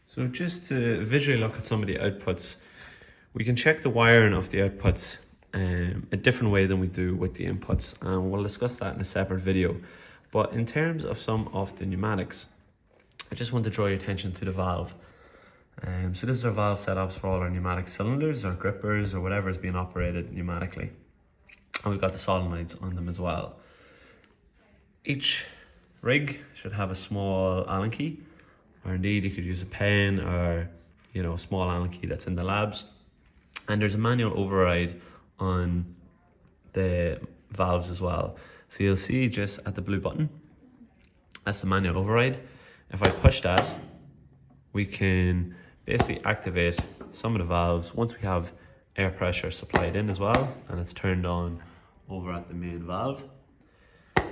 So just to visually look at some of the outputs, we can check the wiring of the outputs a different way than we do with the inputs, and we'll discuss that in a separate video. But in terms of some of the pneumatics, I just want to draw your attention to the valve. So this is our valve setups for all our pneumatic cylinders or grippers or whatever is being operated pneumatically. And we've got the solenoids on them as well. Each rig should have a small Allen key, or indeed you could use a pen or a small Allen key that's in the labs. And there's a manual override on the valves as well. So you'll see just at the blue button, that's the manual override. If I push that, we can basically activate some of the valves once we have air pressure supplied in as well, and it's turned on over at the main valve.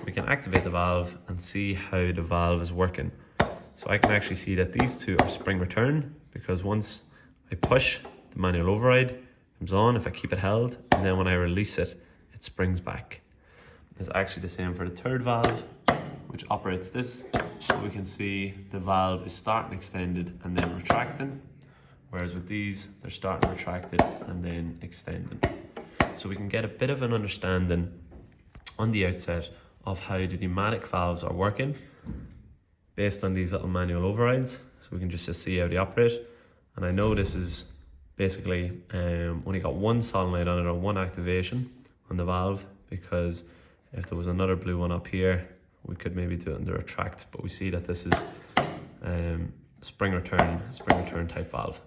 We can activate the valve and see how the valve is working. So I can actually see that these two are spring return, because once I push, the manual override comes on if I keep it held, and then when I release it, it springs back. It's actually the same for the third valve, which operates this. So we can see the valve is starting extended and then retracting, whereas with these, they're starting retracted and then extending. So we can get a bit of an understanding on the outset of how the pneumatic valves are working based on these little manual overrides. So we can just see how they operate. And I know this is basically only got one solenoid on it, or one activation on the valve, because if there was another blue one up here, we could maybe do it under retract, but we see that this is spring return type valve.